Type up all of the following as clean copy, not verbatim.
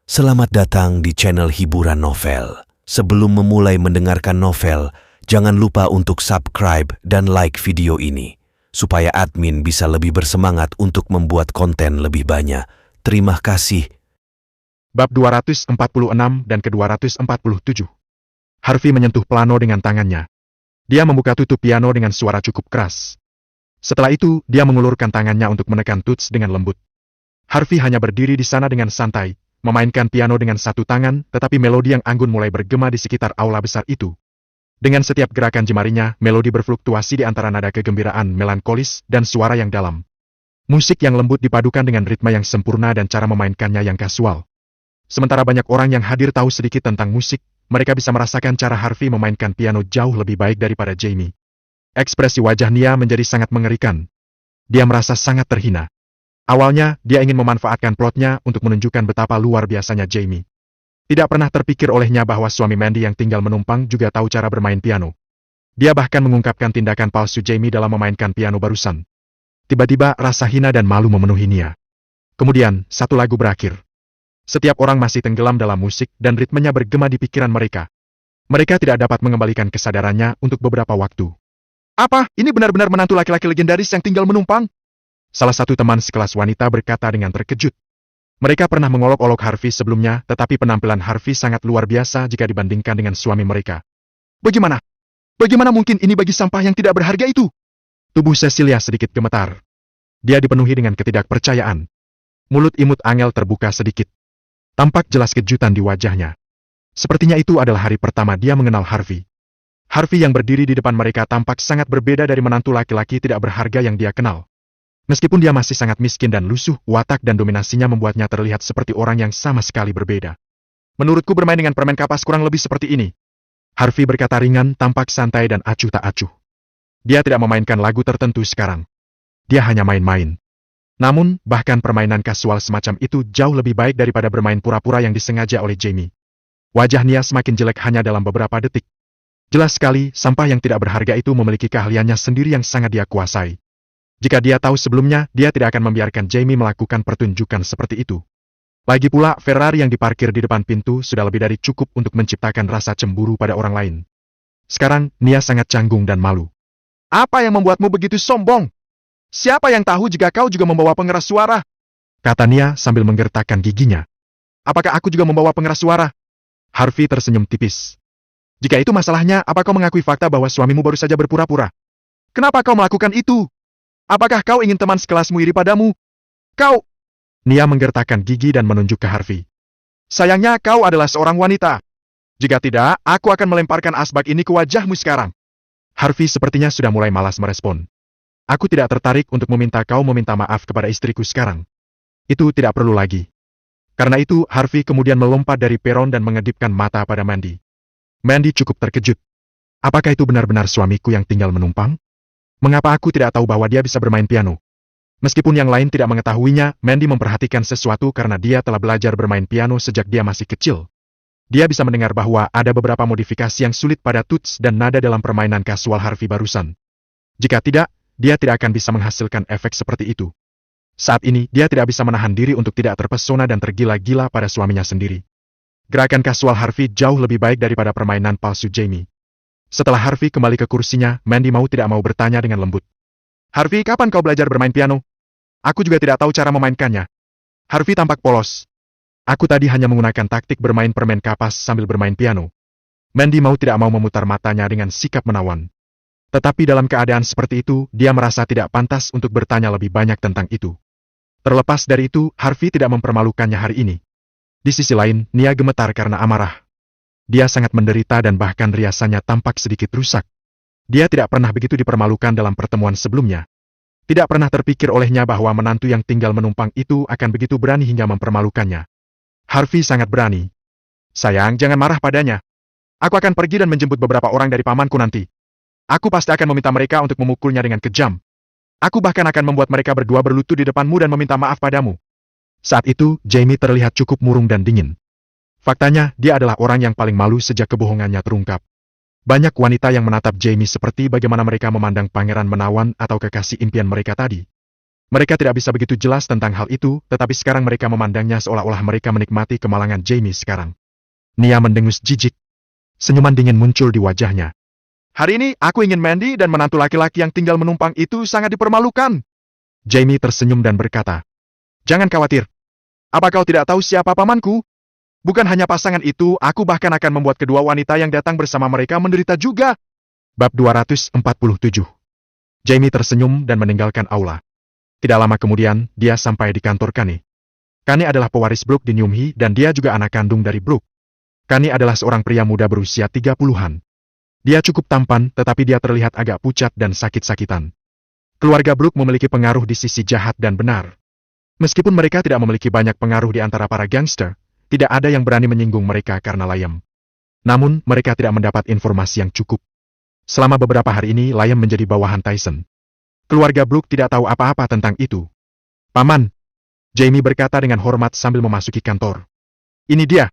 Selamat datang di channel hiburan novel. Sebelum memulai mendengarkan novel, jangan lupa untuk subscribe dan like video ini, supaya admin bisa lebih bersemangat untuk membuat konten lebih banyak. Terima kasih. Bab 246 dan ke-247. Harvey menyentuh piano dengan tangannya. Dia membuka tutup piano dengan suara cukup keras. Setelah itu, dia mengulurkan tangannya untuk menekan tuts dengan lembut. Harvey hanya berdiri di sana dengan santai, memainkan piano dengan satu tangan, tetapi melodi yang anggun mulai bergema di sekitar aula besar itu. Dengan setiap gerakan jemarinya, melodi berfluktuasi di antara nada kegembiraan melankolis dan suara yang dalam. Musik yang lembut dipadukan dengan ritme yang sempurna dan cara memainkannya yang kasual. Sementara banyak orang yang hadir tahu sedikit tentang musik, mereka bisa merasakan cara Harvey memainkan piano jauh lebih baik daripada Jamie. Ekspresi wajah Nia menjadi sangat mengerikan. Dia merasa sangat terhina. Awalnya, dia ingin memanfaatkan plotnya untuk menunjukkan betapa luar biasanya Jamie. Tidak pernah terpikir olehnya bahwa suami Mandy yang tinggal menumpang juga tahu cara bermain piano. Dia bahkan mengungkapkan tindakan palsu Jamie dalam memainkan piano barusan. Tiba-tiba rasa hina dan malu memenuhi Nia. Kemudian, satu lagu berakhir. Setiap orang masih tenggelam dalam musik dan ritmenya bergema di pikiran mereka. Mereka tidak dapat mengembalikan kesadarannya untuk beberapa waktu. Apa? Ini benar-benar menantu laki-laki legendaris yang tinggal menumpang? Salah satu teman sekelas wanita berkata dengan terkejut. Mereka pernah mengolok-olok Harvey sebelumnya, tetapi penampilan Harvey sangat luar biasa jika dibandingkan dengan suami mereka. Bagaimana? Bagaimana mungkin ini bagi sampah yang tidak berharga itu? Tubuh Cecilia sedikit gemetar. Dia dipenuhi dengan ketidakpercayaan. Mulut imut Angel terbuka sedikit. Tampak jelas kejutan di wajahnya. Sepertinya itu adalah hari pertama dia mengenal Harvey. Harvey yang berdiri di depan mereka tampak sangat berbeda dari menantu laki-laki tidak berharga yang dia kenal. Meskipun dia masih sangat miskin dan lusuh, watak dan dominasinya membuatnya terlihat seperti orang yang sama sekali berbeda. Menurutku bermain dengan permen kapas kurang lebih seperti ini. Harvey berkata ringan, tampak santai dan acuh tak acuh. Dia tidak memainkan lagu tertentu sekarang. Dia hanya main-main. Namun, bahkan permainan kasual semacam itu jauh lebih baik daripada bermain pura-pura yang disengaja oleh Jamie. Wajah Nia semakin jelek hanya dalam beberapa detik. Jelas sekali, sampah yang tidak berharga itu memiliki keahliannya sendiri yang sangat dia kuasai. Jika dia tahu sebelumnya, dia tidak akan membiarkan Jamie melakukan pertunjukan seperti itu. Lagi pula, Ferrari yang diparkir di depan pintu sudah lebih dari cukup untuk menciptakan rasa cemburu pada orang lain. Sekarang, Nia sangat canggung dan malu. Apa yang membuatmu begitu sombong? Siapa yang tahu jika kau juga membawa pengeras suara? Kata Nia sambil menggertakkan giginya. Apakah aku juga membawa pengeras suara? Harvey tersenyum tipis. Jika itu masalahnya, apa kau mengakui fakta bahwa suamimu baru saja berpura-pura? Kenapa kau melakukan itu? Apakah kau ingin teman sekelasmu iri padamu? Kau... Nia menggertakkan gigi dan menunjuk ke Harvey. Sayangnya kau adalah seorang wanita. Jika tidak, aku akan melemparkan asbak ini ke wajahmu sekarang. Harvey sepertinya sudah mulai malas merespon. Aku tidak tertarik untuk meminta kau meminta maaf kepada istriku sekarang. Itu tidak perlu lagi. Karena itu, Harvey kemudian melompat dari peron dan mengedipkan mata pada Mandy. Mandy cukup terkejut. Apakah itu benar-benar suamiku yang tinggal menumpang? Mengapa aku tidak tahu bahwa dia bisa bermain piano? Meskipun yang lain tidak mengetahuinya, Mandy memperhatikan sesuatu karena dia telah belajar bermain piano sejak dia masih kecil. Dia bisa mendengar bahwa ada beberapa modifikasi yang sulit pada tuts dan nada dalam permainan kasual Harvey barusan. Jika tidak, dia tidak akan bisa menghasilkan efek seperti itu. Saat ini, dia tidak bisa menahan diri untuk tidak terpesona dan tergila-gila pada suaminya sendiri. Gerakan kasual Harvey jauh lebih baik daripada permainan palsu Jamie. Setelah Harvey kembali ke kursinya, Mandy mau tidak mau bertanya dengan lembut. Harvey, kapan kau belajar bermain piano? Aku juga tidak tahu cara memainkannya. Harvey tampak polos. Aku tadi hanya menggunakan taktik bermain permen kapas sambil bermain piano. Mandy mau tidak mau memutar matanya dengan sikap menawan. Tetapi dalam keadaan seperti itu, dia merasa tidak pantas untuk bertanya lebih banyak tentang itu. Terlepas dari itu, Harvey tidak mempermalukannya hari ini. Di sisi lain, Nia gemetar karena amarah. Dia sangat menderita dan bahkan riasannya tampak sedikit rusak. Dia tidak pernah begitu dipermalukan dalam pertemuan sebelumnya. Tidak pernah terpikir olehnya bahwa menantu yang tinggal menumpang itu akan begitu berani hingga mempermalukannya. Harvey sangat berani. Sayang, jangan marah padanya. Aku akan pergi dan menjemput beberapa orang dari pamanku nanti. Aku pasti akan meminta mereka untuk memukulnya dengan kejam. Aku bahkan akan membuat mereka berdua berlutut di depanmu dan meminta maaf padamu. Saat itu, Jamie terlihat cukup murung dan dingin. Faktanya, dia adalah orang yang paling malu sejak kebohongannya terungkap. Banyak wanita yang menatap Jamie seperti bagaimana mereka memandang pangeran menawan atau kekasih impian mereka tadi. Mereka tidak bisa begitu jelas tentang hal itu, tetapi sekarang mereka memandangnya seolah-olah mereka menikmati kemalangan Jamie sekarang. Nia mendengus jijik. Senyuman dingin muncul di wajahnya. Hari ini, aku ingin Mandy dan menantu laki-laki yang tinggal menumpang itu sangat dipermalukan. Jamie tersenyum dan berkata, "Jangan khawatir. Apa kau tidak tahu siapa pamanku? Bukan hanya pasangan itu, aku bahkan akan membuat kedua wanita yang datang bersama mereka menderita juga." Bab 247. Jamie tersenyum dan meninggalkan aula. Tidak lama kemudian, dia sampai di kantor Kane. Kane adalah pewaris Brooke di Nyumhi dan dia juga anak kandung dari Brooke. Kane adalah seorang pria muda berusia 30-an. Dia cukup tampan, tetapi dia terlihat agak pucat dan sakit-sakitan. Keluarga Brooke memiliki pengaruh di sisi jahat dan benar. Meskipun mereka tidak memiliki banyak pengaruh di antara para gangster, tidak ada yang berani menyinggung mereka karena Liam. Namun, mereka tidak mendapat informasi yang cukup. Selama beberapa hari ini, Liam menjadi bawahan Tyson. Keluarga Brooke tidak tahu apa-apa tentang itu. "Paman," Jamie berkata dengan hormat sambil memasuki kantor. "Ini dia."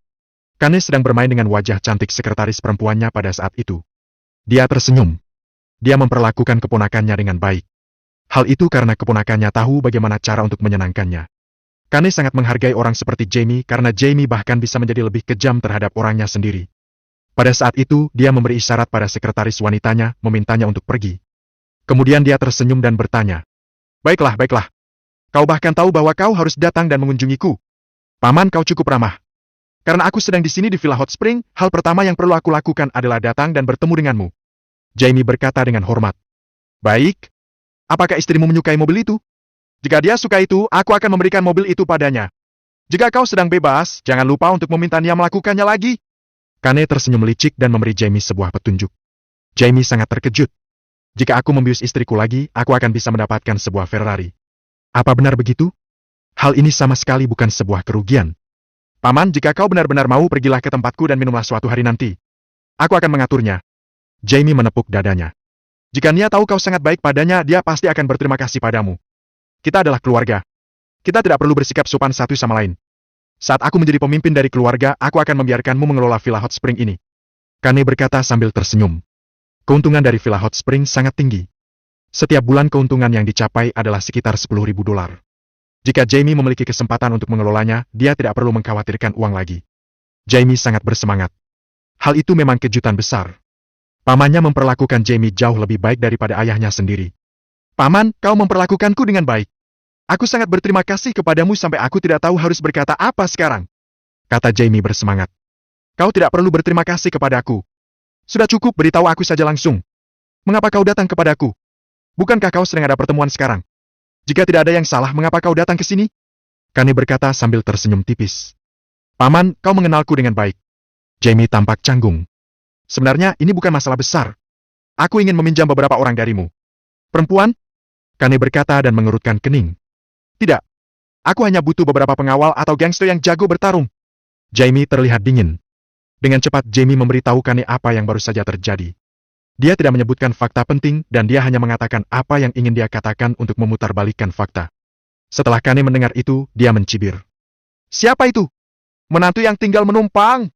Kane sedang bermain dengan wajah cantik sekretaris perempuannya pada saat itu. Dia tersenyum. Dia memperlakukan keponakannya dengan baik. Hal itu karena keponakannya tahu bagaimana cara untuk menyenangkannya. Kane sangat menghargai orang seperti Jamie karena Jamie bahkan bisa menjadi lebih kejam terhadap orangnya sendiri. Pada saat itu, dia memberi isyarat pada sekretaris wanitanya, memintanya untuk pergi. Kemudian dia tersenyum dan bertanya, "Baiklah, baiklah. Kau bahkan tahu bahwa kau harus datang dan mengunjungiku. Paman, kau cukup ramah. Karena aku sedang di sini di Villa Hot Spring, hal pertama yang perlu aku lakukan adalah datang dan bertemu denganmu." Jamie berkata dengan hormat. "Baik. Apakah istrimu menyukai mobil itu? Jika dia suka itu, aku akan memberikan mobil itu padanya. Jika kau sedang bebas, jangan lupa untuk meminta dia melakukannya lagi." Kane tersenyum licik dan memberi Jamie sebuah petunjuk. Jamie sangat terkejut. "Jika aku membius istriku lagi, aku akan bisa mendapatkan sebuah Ferrari." Apa benar begitu? Hal ini sama sekali bukan sebuah kerugian. "Paman, jika kau benar-benar mau, pergilah ke tempatku dan minumlah suatu hari nanti. Aku akan mengaturnya." Jamie menepuk dadanya. "Jika Nia tahu kau sangat baik padanya, dia pasti akan berterima kasih padamu. Kita adalah keluarga. Kita tidak perlu bersikap sopan satu sama lain. Saat aku menjadi pemimpin dari keluarga, aku akan membiarkanmu mengelola Villa Hot Spring ini." Kane berkata sambil tersenyum. Keuntungan dari Villa Hot Spring sangat tinggi. Setiap bulan keuntungan yang dicapai adalah sekitar $10.000. Jika Jamie memiliki kesempatan untuk mengelolanya, dia tidak perlu mengkhawatirkan uang lagi. Jamie sangat bersemangat. Hal itu memang kejutan besar. Pamannya memperlakukan Jamie jauh lebih baik daripada ayahnya sendiri. "Paman, kau memperlakukanku dengan baik. Aku sangat berterima kasih kepadamu sampai aku tidak tahu harus berkata apa sekarang," kata Jamie bersemangat. "Kau tidak perlu berterima kasih kepadaku. Sudah cukup, beritahu aku saja langsung. Mengapa kau datang kepadaku? Bukankah kau sedang ada pertemuan sekarang? Jika tidak ada yang salah, mengapa kau datang ke sini?" Kane berkata sambil tersenyum tipis. "Paman, kau mengenalku dengan baik." Jamie tampak canggung. "Sebenarnya ini bukan masalah besar. Aku ingin meminjam beberapa orang darimu." "Perempuan?" Kane berkata dan mengerutkan kening. "Tidak. Aku hanya butuh beberapa pengawal atau gangster yang jago bertarung." Jamie terlihat dingin. Dengan cepat Jamie memberitahu Kane apa yang baru saja terjadi. Dia tidak menyebutkan fakta penting dan dia hanya mengatakan apa yang ingin dia katakan untuk memutarbalikkan fakta. Setelah Kane mendengar itu, dia mencibir. "Siapa itu? Menantu yang tinggal menumpang.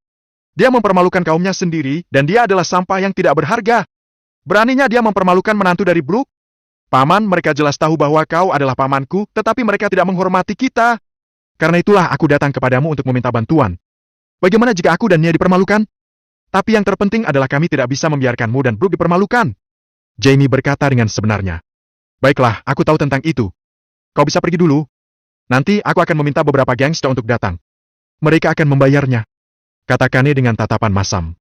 Dia mempermalukan kaumnya sendiri dan dia adalah sampah yang tidak berharga. Beraninya dia mempermalukan menantu dari Brooke? Paman, mereka jelas tahu bahwa kau adalah pamanku, tetapi mereka tidak menghormati kita. Karena itulah aku datang kepadamu untuk meminta bantuan. Bagaimana jika aku dan Nia dipermalukan? Tapi yang terpenting adalah kami tidak bisa membiarkanmu dan Brooke dipermalukan." Jamie berkata dengan sebenarnya. "Baiklah, aku tahu tentang itu. Kau bisa pergi dulu. Nanti aku akan meminta beberapa gangster untuk datang. Mereka akan membayarnya," kata Kane dengan tatapan masam.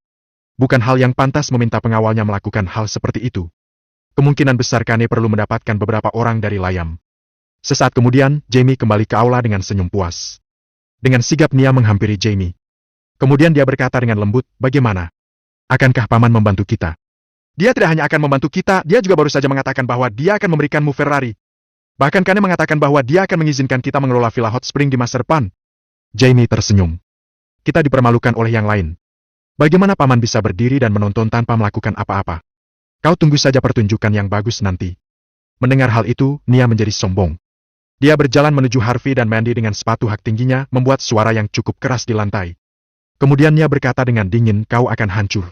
Bukan hal yang pantas meminta pengawalnya melakukan hal seperti itu. Kemungkinan besar Kane perlu mendapatkan beberapa orang dari Liam. Sesaat kemudian, Jamie kembali ke aula dengan senyum puas. Dengan sigap Nia menghampiri Jamie. Kemudian dia berkata dengan lembut, "Bagaimana? Akankah paman membantu kita?" "Dia tidak hanya akan membantu kita, dia juga baru saja mengatakan bahwa dia akan memberikanmu Ferrari. Bahkan Kane mengatakan bahwa dia akan mengizinkan kita mengelola Villa Hot Spring di masa depan." Jamie tersenyum. "Kita dipermalukan oleh yang lain. Bagaimana paman bisa berdiri dan menonton tanpa melakukan apa-apa? Kau tunggu saja pertunjukan yang bagus nanti." Mendengar hal itu, Nia menjadi sombong. Dia berjalan menuju Harvey dan Mandy dengan sepatu hak tingginya, membuat suara yang cukup keras di lantai. Kemudian Nia berkata dengan dingin, "Kau akan hancur.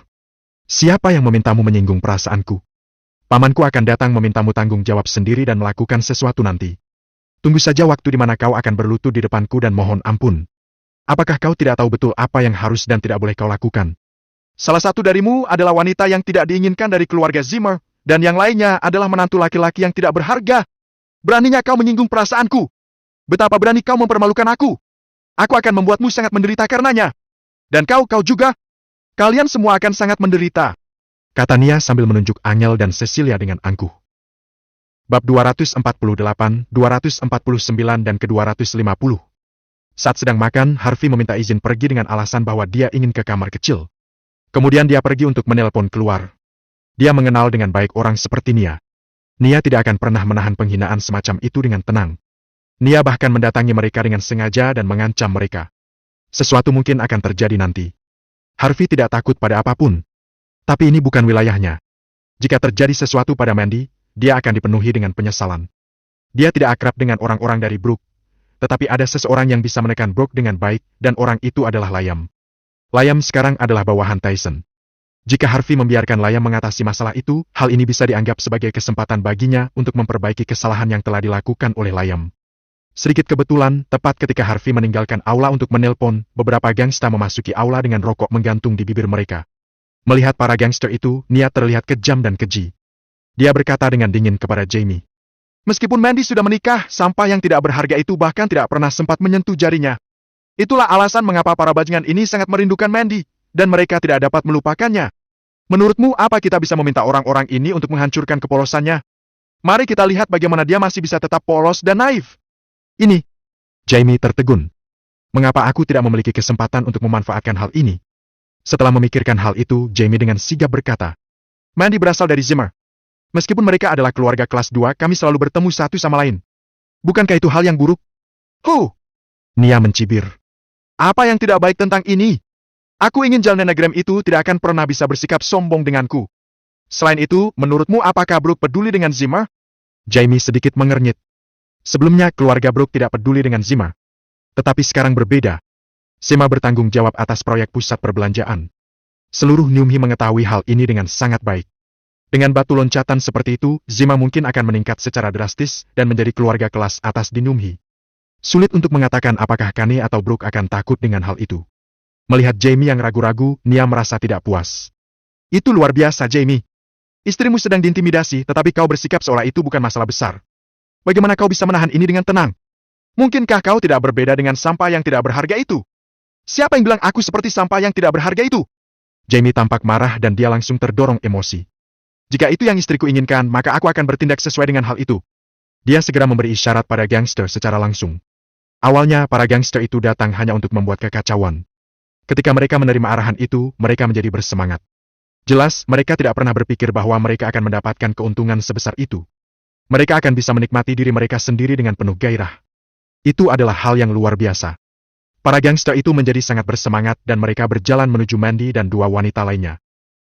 Siapa yang memintamu menyinggung perasaanku? Pamanku akan datang memintamu tanggung jawab sendiri dan melakukan sesuatu nanti." Tunggu saja waktu di mana kau akan berlutut di depanku dan mohon ampun. Apakah kau tidak tahu betul apa yang harus dan tidak boleh kau lakukan? Salah satu darimu adalah wanita yang tidak diinginkan dari keluarga Zimmer, dan yang lainnya adalah menantu laki-laki yang tidak berharga. Beraninya kau menyinggung perasaanku. Betapa berani kau mempermalukan aku. Aku akan membuatmu sangat menderita karenanya. Dan kau juga. Kalian semua akan sangat menderita. Kata Nia sambil menunjuk Angel dan Cecilia dengan angkuh. Bab 248, 249 dan ke-250. Saat sedang makan, Harvey meminta izin pergi dengan alasan bahwa dia ingin ke kamar kecil. Kemudian dia pergi untuk menelpon keluar. Dia mengenal dengan baik orang seperti Nia. Nia tidak akan pernah menahan penghinaan semacam itu dengan tenang. Nia bahkan mendatangi mereka dengan sengaja dan mengancam mereka. Sesuatu mungkin akan terjadi nanti. Harvey tidak takut pada apapun. Tapi ini bukan wilayahnya. Jika terjadi sesuatu pada Mandy, dia akan dipenuhi dengan penyesalan. Dia tidak akrab dengan orang-orang dari Brooke. Tetapi ada seseorang yang bisa menekan Brooke dengan baik, dan orang itu adalah Liam. Liam sekarang adalah bawahan Tyson. Jika Harvey membiarkan Liam mengatasi masalah itu, hal ini bisa dianggap sebagai kesempatan baginya untuk memperbaiki kesalahan yang telah dilakukan oleh Liam. Sedikit kebetulan, tepat ketika Harvey meninggalkan aula untuk menelpon, beberapa gangster memasuki aula dengan rokok menggantung di bibir mereka. Melihat para gangster itu, Nia terlihat kejam dan keji. Dia berkata dengan dingin kepada Jamie. Meskipun Mandy sudah menikah, sampah yang tidak berharga itu bahkan tidak pernah sempat menyentuh jarinya. Itulah alasan mengapa para bajingan ini sangat merindukan Mandy, dan mereka tidak dapat melupakannya. Menurutmu apa kita bisa meminta orang-orang ini untuk menghancurkan kepolosannya? Mari kita lihat bagaimana dia masih bisa tetap polos dan naif. Ini. Jamie tertegun. Mengapa aku tidak memiliki kesempatan untuk memanfaatkan hal ini? Setelah memikirkan hal itu, Jamie dengan sigap berkata, Mandy berasal dari Zimmer. Meskipun mereka adalah keluarga kelas 2, kami selalu bertemu satu sama lain. Bukankah itu hal yang buruk? Nia mencibir. Apa yang tidak baik tentang ini? Aku ingin Jalnana Graham itu tidak akan pernah bisa bersikap sombong denganku. Selain itu, menurutmu apakah Brooke peduli dengan Zimmer? Jamie sedikit mengernyit. Sebelumnya, keluarga Brooke tidak peduli dengan Zimmer. Tetapi sekarang berbeda. Zimmer bertanggung jawab atas proyek pusat perbelanjaan. Seluruh Newmhi mengetahui hal ini dengan sangat baik. Dengan batu loncatan seperti itu, Zimmer mungkin akan meningkat secara drastis dan menjadi keluarga kelas atas di Newmhi. Sulit untuk mengatakan apakah Kane atau Brooke akan takut dengan hal itu. Melihat Jamie yang ragu-ragu, Nia merasa tidak puas. Itu luar biasa, Jamie. Istrimu sedang diintimidasi, tetapi kau bersikap seolah itu bukan masalah besar. Bagaimana kau bisa menahan ini dengan tenang? Mungkinkah kau tidak berbeda dengan sampah yang tidak berharga itu? Siapa yang bilang aku seperti sampah yang tidak berharga itu? Jamie tampak marah dan dia langsung terdorong emosi. Jika itu yang istriku inginkan, maka aku akan bertindak sesuai dengan hal itu. Dia segera memberi isyarat pada gangster secara langsung. Awalnya, para gangster itu datang hanya untuk membuat kekacauan. Ketika mereka menerima arahan itu, mereka menjadi bersemangat. Jelas, mereka tidak pernah berpikir bahwa mereka akan mendapatkan keuntungan sebesar itu. Mereka akan bisa menikmati diri mereka sendiri dengan penuh gairah. Itu adalah hal yang luar biasa. Para gangster itu menjadi sangat bersemangat dan mereka berjalan menuju Mandy dan dua wanita lainnya.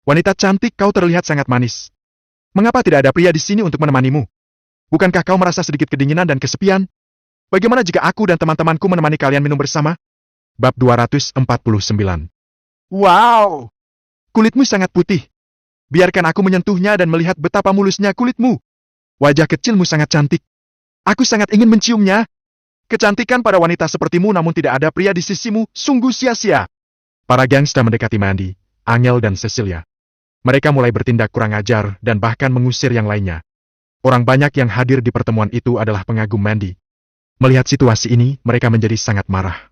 Wanita cantik, kau terlihat sangat manis. Mengapa tidak ada pria di sini untuk menemanimu? Bukankah kau merasa sedikit kedinginan dan kesepian? Bagaimana jika aku dan teman-temanku menemani kalian minum bersama? Bab 249. Wow! Kulitmu sangat putih. Biarkan aku menyentuhnya dan melihat betapa mulusnya kulitmu. Wajah kecilmu sangat cantik. Aku sangat ingin menciumnya. Kecantikan pada wanita sepertimu namun tidak ada pria di sisimu, sungguh sia-sia. Para gangster mendekati Mandy, Angel dan Cecilia. Mereka mulai bertindak kurang ajar dan bahkan mengusir yang lainnya. Orang banyak yang hadir di pertemuan itu adalah pengagum Mandy. Melihat situasi ini, mereka menjadi sangat marah.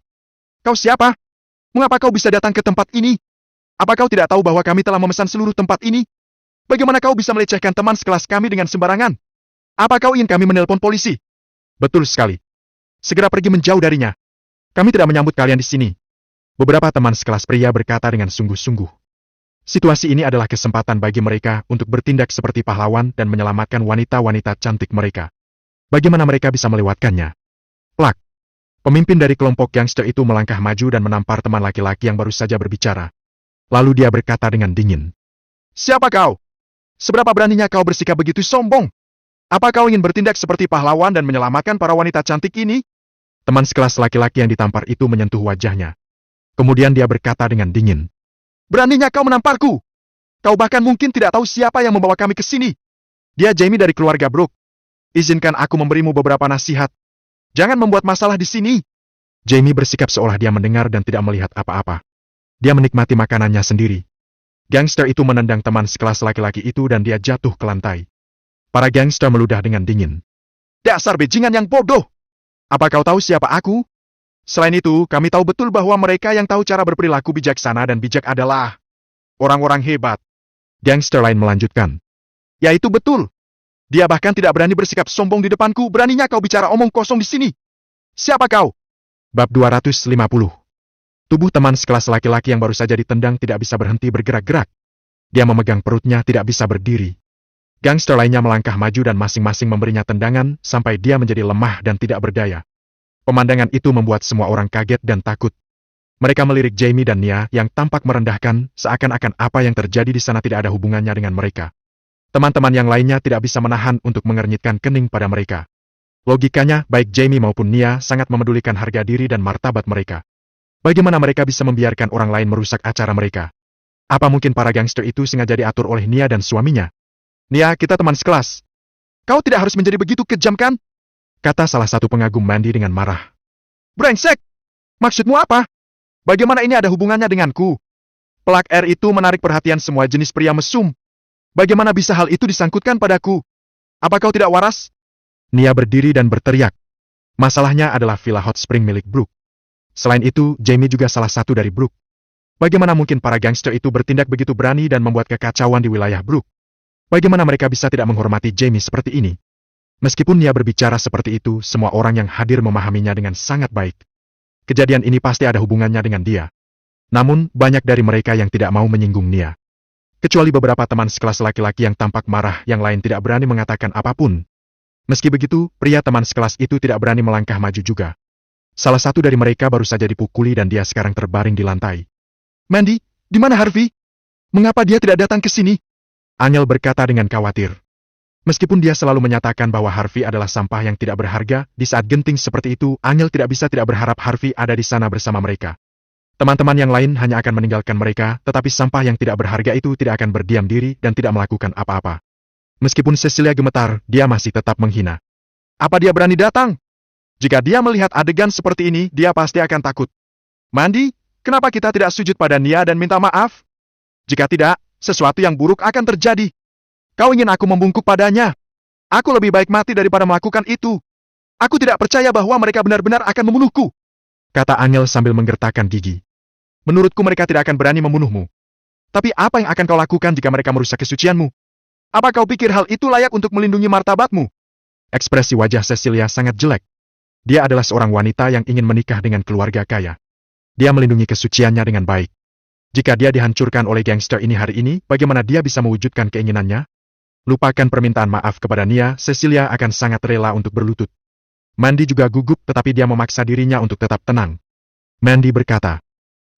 Kau siapa? Mengapa kau bisa datang ke tempat ini? Apa kau tidak tahu bahwa kami telah memesan seluruh tempat ini? Bagaimana kau bisa melecehkan teman sekelas kami dengan sembarangan? Apa kau ingin kami menelpon polisi? Betul sekali. Segera pergi menjauh darinya. Kami tidak menyambut kalian di sini. Beberapa teman sekelas pria berkata dengan sungguh-sungguh. Situasi ini adalah kesempatan bagi mereka untuk bertindak seperti pahlawan dan menyelamatkan wanita-wanita cantik mereka. Bagaimana mereka bisa melewatkannya? Plak. Pemimpin dari kelompok gangster itu melangkah maju dan menampar teman laki-laki yang baru saja berbicara. Lalu dia berkata dengan dingin. Siapa kau? Seberapa beraninya kau bersikap begitu sombong? Apa kau ingin bertindak seperti pahlawan dan menyelamatkan para wanita cantik ini? Teman sekelas laki-laki yang ditampar itu menyentuh wajahnya. Kemudian dia berkata dengan dingin. Beraninya kau menamparku? Kau bahkan mungkin tidak tahu siapa yang membawa kami ke sini. Dia Jamie dari keluarga Brooke. Izinkan aku memberimu beberapa nasihat. Jangan membuat masalah di sini. Jamie bersikap seolah dia mendengar dan tidak melihat apa-apa. Dia menikmati makanannya sendiri. Gangster itu menendang teman sekelas laki-laki itu dan dia jatuh ke lantai. Para gangster meludah dengan dingin. Dasar bajingan yang bodoh! Apa kau tahu siapa aku? Selain itu, kami tahu betul bahwa mereka yang tahu cara berperilaku bijaksana dan bijak adalah orang-orang hebat. Gangster lain melanjutkan. Ya itu betul. Dia bahkan tidak berani bersikap sombong di depanku. Beraninya kau bicara omong kosong di sini. Siapa kau? Bab 250. Tubuh teman sekelas laki-laki yang baru saja ditendang tidak bisa berhenti bergerak-gerak. Dia memegang perutnya tidak bisa berdiri. Gangster lainnya melangkah maju dan masing-masing memberinya tendangan sampai dia menjadi lemah dan tidak berdaya. Pemandangan itu membuat semua orang kaget dan takut. Mereka melirik Jamie dan Nia yang tampak merendahkan, seakan-akan apa yang terjadi di sana tidak ada hubungannya dengan mereka. Teman-teman yang lainnya tidak bisa menahan untuk mengernyitkan kening pada mereka. Logikanya, baik Jamie maupun Nia sangat memedulikan harga diri dan martabat mereka. Bagaimana mereka bisa membiarkan orang lain merusak acara mereka? Apa mungkin para gangster itu sengaja diatur oleh Nia dan suaminya? Nia, kita teman sekelas. Kau tidak harus menjadi begitu kejam kan? Kata salah satu pengagum Mandy dengan marah. Brengsek! Maksudmu apa? Bagaimana ini ada hubungannya denganku? Pelak R itu menarik perhatian semua jenis pria mesum. Bagaimana bisa hal itu disangkutkan padaku? Apa kau tidak waras? Nia berdiri dan berteriak. Masalahnya adalah Villa Hot Spring milik Brooke. Selain itu, Jamie juga salah satu dari Brooke. Bagaimana mungkin para gangster itu bertindak begitu berani dan membuat kekacauan di wilayah Brooke? Bagaimana mereka bisa tidak menghormati Jamie seperti ini? Meskipun Nia berbicara seperti itu, semua orang yang hadir memahaminya dengan sangat baik. Kejadian ini pasti ada hubungannya dengan dia. Namun, banyak dari mereka yang tidak mau menyinggung Nia. Kecuali beberapa teman sekelas laki-laki yang tampak marah, yang lain tidak berani mengatakan apapun. Meski begitu, pria teman sekelas itu tidak berani melangkah maju juga. Salah satu dari mereka baru saja dipukuli dan dia sekarang terbaring di lantai. Mandy, di mana Harvey? Mengapa dia tidak datang ke sini? Angel berkata dengan khawatir. Meskipun dia selalu menyatakan bahwa Harvey adalah sampah yang tidak berharga, di saat genting seperti itu, Angel tidak bisa tidak berharap Harvey ada di sana bersama mereka. Teman-teman yang lain hanya akan meninggalkan mereka, tetapi sampah yang tidak berharga itu tidak akan berdiam diri dan tidak melakukan apa-apa. Meskipun Cecilia gemetar, dia masih tetap menghina. Apa dia berani datang? Jika dia melihat adegan seperti ini, dia pasti akan takut. Mandy, kenapa kita tidak sujud pada Nia dan minta maaf? Jika tidak, sesuatu yang buruk akan terjadi. Kau ingin aku membungkuk padanya? Aku lebih baik mati daripada melakukan itu. Aku tidak percaya bahwa mereka benar-benar akan membunuhku. Kata Angel sambil menggertakkan gigi. Menurutku mereka tidak akan berani membunuhmu. Tapi apa yang akan kau lakukan jika mereka merusak kesucianmu? Apa kau pikir hal itu layak untuk melindungi martabatmu? Ekspresi wajah Cecilia sangat jelek. Dia adalah seorang wanita yang ingin menikah dengan keluarga kaya. Dia melindungi kesuciannya dengan baik. Jika dia dihancurkan oleh gangster ini hari ini, bagaimana dia bisa mewujudkan keinginannya? Lupakan permintaan maaf kepada Nia, Cecilia akan sangat rela untuk berlutut. Mandy juga gugup tetapi dia memaksa dirinya untuk tetap tenang. Mandy berkata,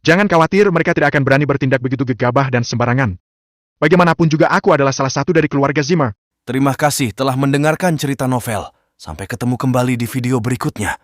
jangan khawatir, mereka tidak akan berani bertindak begitu gegabah dan sembarangan. Bagaimanapun juga aku adalah salah satu dari keluarga Zimmer. Terima kasih telah mendengarkan cerita novel. Sampai ketemu kembali di video berikutnya.